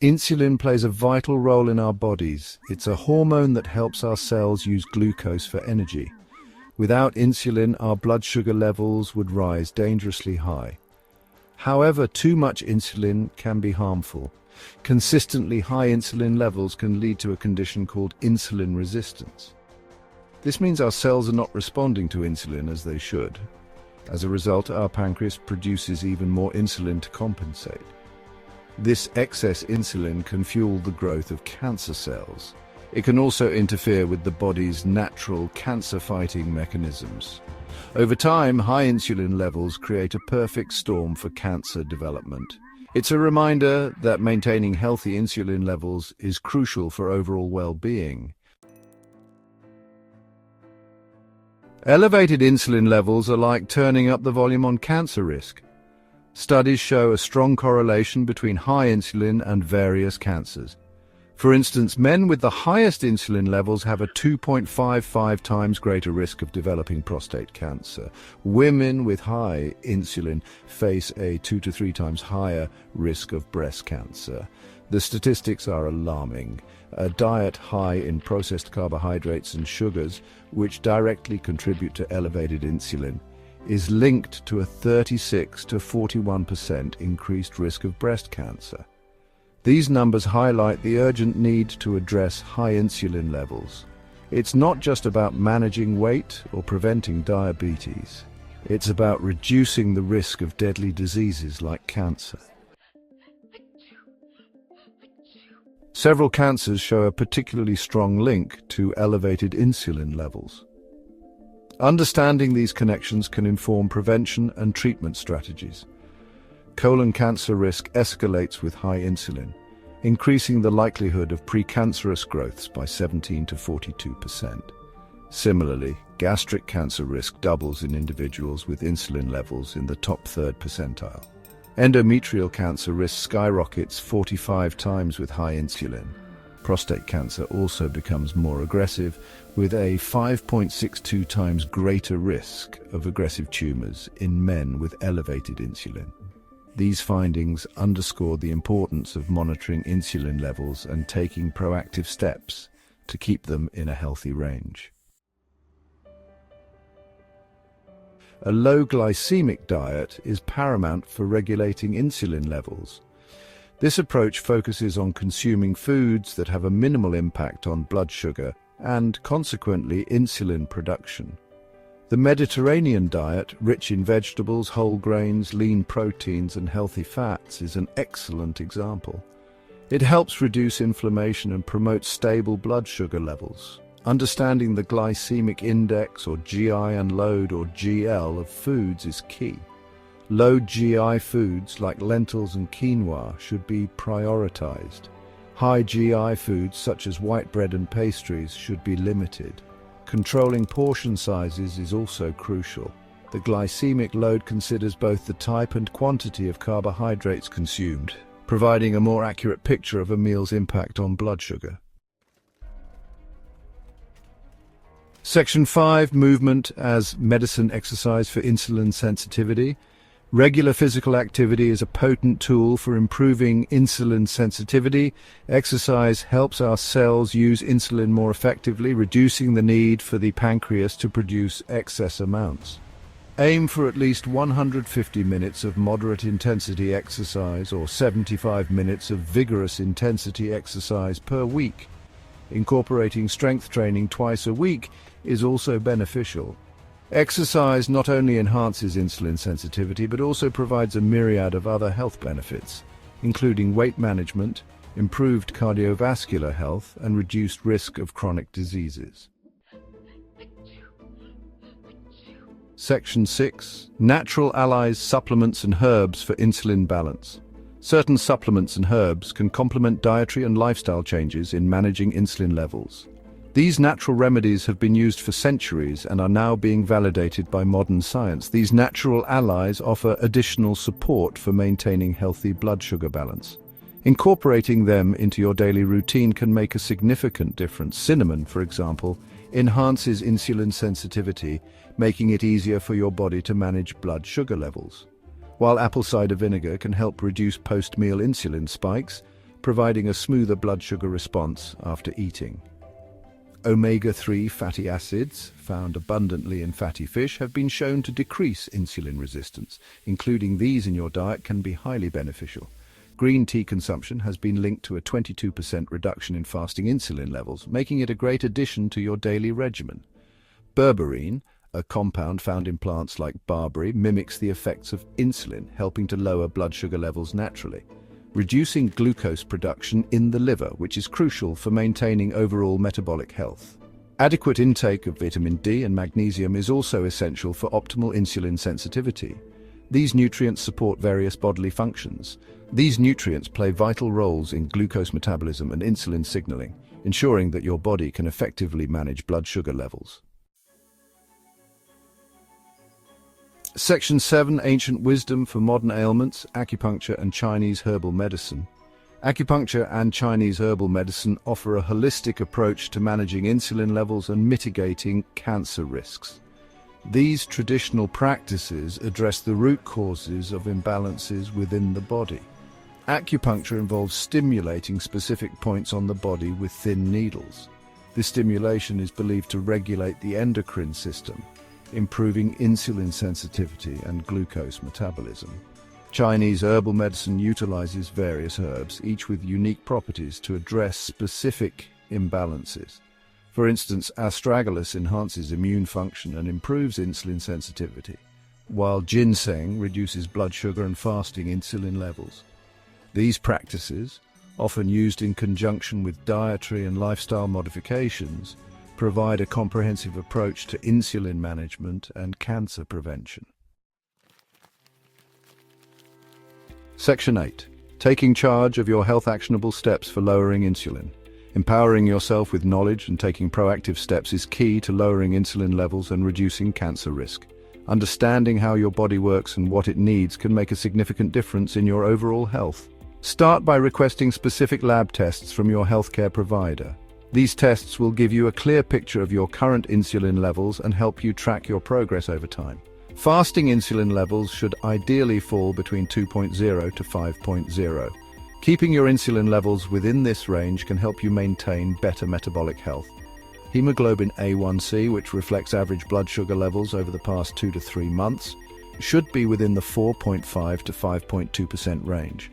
Insulin plays a vital role in our bodies. It's a hormone that helps our cells use glucose for energy. Without insulin, our blood sugar levels would rise dangerously high. However, too much insulin can be harmful. Consistently high insulin levels can lead to a condition called insulin resistance. This means our cells are not responding to insulin as they should. As a result, our pancreas produces even more insulin to compensate. This excess insulin can fuel the growth of cancer cells. It can also interfere with the body's natural cancer-fighting mechanisms. Over time, high insulin levels create a perfect storm for cancer development. It's a reminder that maintaining healthy insulin levels is crucial for overall well-being. Elevated insulin levels are like turning up the volume on cancer risk. Studies show a strong correlation between high insulin and various cancers. For instance, men with the highest insulin levels have a 2.55 times greater risk of developing prostate cancer. Women with high insulin face a 2 to 3 times higher risk of breast cancer. The statistics are alarming. A diet high in processed carbohydrates and sugars, which directly contribute to elevated insulin, is linked to a 36 to 41% increased risk of breast cancer. These numbers highlight the urgent need to address high insulin levels. It's not just about managing weight or preventing diabetes. It's about reducing the risk of deadly diseases like cancer. Several cancers show a particularly strong link to elevated insulin levels. Understanding these connections can inform prevention and treatment strategies. Colon cancer risk escalates with high insulin, increasing the likelihood of precancerous growths by 17 to 42%. Similarly, gastric cancer risk doubles in individuals with insulin levels in the top third percentile. Endometrial cancer risk skyrockets 45 times with high insulin. Prostate cancer also becomes more aggressive, with a 5.62 times greater risk of aggressive tumors in men with elevated insulin. These findings underscore the importance of monitoring insulin levels and taking proactive steps to keep them in a healthy range. A low glycemic diet is paramount for regulating insulin levels. This approach focuses on consuming foods that have a minimal impact on blood sugar and, consequently, insulin production. The Mediterranean diet, rich in vegetables, whole grains, lean proteins, and healthy fats, is an excellent example. It helps reduce inflammation and promotes stable blood sugar levels. Understanding the glycemic index, or GI, and load, or GL, of foods is key. Low GI foods like lentils and quinoa should be prioritized. High GI foods such as white bread and pastries should be limited. Controlling portion sizes is also crucial. The glycemic load considers both the type and quantity of carbohydrates consumed, providing a more accurate picture of a meal's impact on blood sugar. Section 5. Movement as medicine exercise for insulin sensitivity. Regular physical activity is a potent tool for improving insulin sensitivity. Exercise helps our cells use insulin more effectively, reducing the need for the pancreas to produce excess amounts. Aim for at least 150 minutes of moderate intensity exercise or 75 minutes of vigorous intensity exercise per week. Incorporating strength training twice a week is also beneficial. Exercise not only enhances insulin sensitivity but also provides a myriad of other health benefits, including weight management, improved cardiovascular health, and reduced risk of chronic diseases. Section 6. Natural allies, supplements and herbs for insulin balance. Certain supplements and herbs can complement dietary and lifestyle changes in managing insulin levels. These natural remedies have been used for centuries and are now being validated by modern science. These natural allies offer additional support for maintaining healthy blood sugar balance. Incorporating them into your daily routine can make a significant difference. Cinnamon, for example, enhances insulin sensitivity, making it easier for your body to manage blood sugar levels. While apple cider vinegar can help reduce post-meal insulin spikes, providing a smoother blood sugar response after eating. Omega-3 fatty acids, found abundantly in fatty fish, have been shown to decrease insulin resistance. Including these in your diet can be highly beneficial. Green tea consumption has been linked to a 22% reduction in fasting insulin levels, making it a great addition to your daily regimen. Berberine, a compound found in plants like barberry, mimics the effects of insulin, helping to lower blood sugar levels naturally, reducing glucose production in the liver, which is crucial for maintaining overall metabolic health. Adequate intake of vitamin D and magnesium is also essential for optimal insulin sensitivity. These nutrients support various bodily functions. These nutrients play vital roles in glucose metabolism and insulin signaling, ensuring that your body can effectively manage blood sugar levels. Section 7. Ancient Wisdom for Modern Ailments, Acupuncture and Chinese Herbal Medicine. Acupuncture and Chinese herbal medicine offer a holistic approach to managing insulin levels and mitigating cancer risks. These traditional practices address the root causes of imbalances within the body. Acupuncture involves stimulating specific points on the body with thin needles. This stimulation is believed to regulate the endocrine system, improving insulin sensitivity and glucose metabolism. Chinese herbal medicine utilizes various herbs, each with unique properties to address specific imbalances. For instance, astragalus enhances immune function and improves insulin sensitivity, while ginseng reduces blood sugar and fasting insulin levels. These practices, often used in conjunction with dietary and lifestyle modifications, provide a comprehensive approach to insulin management and cancer prevention. Section 8. Taking charge of your health. Actionable steps for lowering insulin. Empowering yourself with knowledge and taking proactive steps is key to lowering insulin levels and reducing cancer risk. Understanding how your body works and what it needs can make a significant difference in your overall health. Start by requesting specific lab tests from your healthcare provider. These tests will give you a clear picture of your current insulin levels and help you track your progress over time. Fasting insulin levels should ideally fall between 2.0 to 5.0. Keeping your insulin levels within this range can help you maintain better metabolic health. Hemoglobin A1C, which reflects average blood sugar levels over the past 2 to 3 months, should be within the 4.5 to 5.2% range.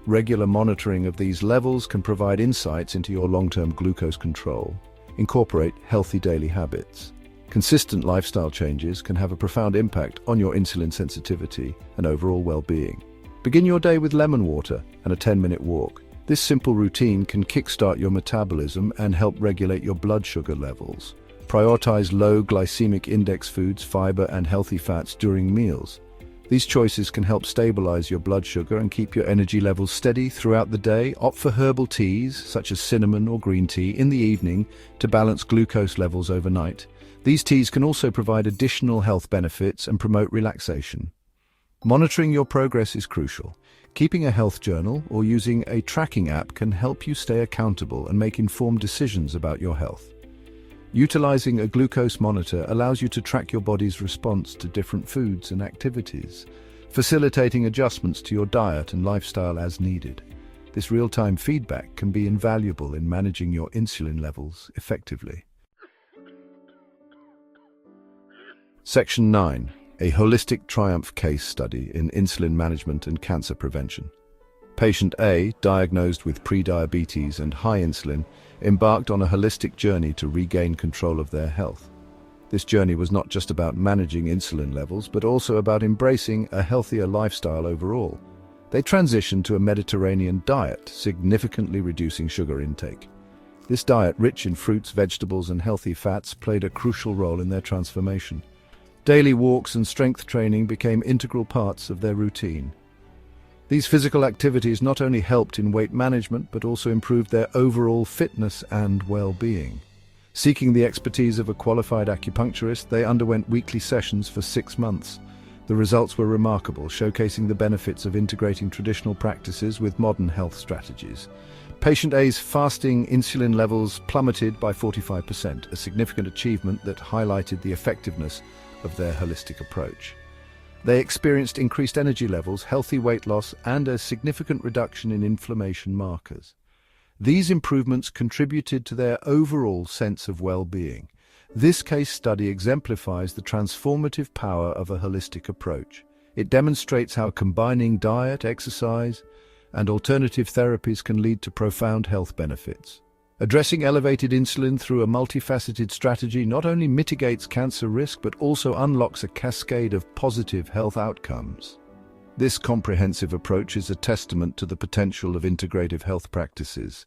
Regular monitoring of these levels can provide insights into your long-term glucose control. Incorporate healthy daily habits. Consistent lifestyle changes can have a profound impact on your insulin sensitivity and overall well-being. Begin your day with lemon water and a 10-minute walk. This simple routine can kickstart your metabolism and help regulate your blood sugar levels. Prioritize low glycemic index foods, fiber, and healthy fats during meals. These choices can help stabilize your blood sugar and keep your energy levels steady throughout the day. Opt for herbal teas, such as cinnamon or green tea, in the evening to balance glucose levels overnight. These teas can also provide additional health benefits and promote relaxation. Monitoring your progress is crucial. Keeping a health journal or using a tracking app can help you stay accountable and make informed decisions about your health. Utilizing a glucose monitor allows you to track your body's response to different foods and activities, facilitating adjustments to your diet and lifestyle as needed. This real-time feedback can be invaluable in managing your insulin levels effectively. Section 9. A holistic triumph case study in insulin management and cancer prevention. Patient A, diagnosed with prediabetes and high insulin, embarked on a holistic journey to regain control of their health. This journey was not just about managing insulin levels, but also about embracing a healthier lifestyle overall. They transitioned to a Mediterranean diet, significantly reducing sugar intake. This diet, rich in fruits, vegetables, and healthy fats, played a crucial role in their transformation. Daily walks and strength training became integral parts of their routine. These physical activities not only helped in weight management, but also improved their overall fitness and well-being. Seeking the expertise of a qualified acupuncturist, they underwent weekly sessions for 6 months. The results were remarkable, showcasing the benefits of integrating traditional practices with modern health strategies. Patient A's fasting insulin levels plummeted by 45%, a significant achievement that highlighted the effectiveness of their holistic approach. They experienced increased energy levels, healthy weight loss, and a significant reduction in inflammation markers. These improvements contributed to their overall sense of well-being. This case study exemplifies the transformative power of a holistic approach. It demonstrates how combining diet, exercise, and alternative therapies can lead to profound health benefits. Addressing elevated insulin through a multifaceted strategy not only mitigates cancer risk but also unlocks a cascade of positive health outcomes. This comprehensive approach is a testament to the potential of integrative health practices.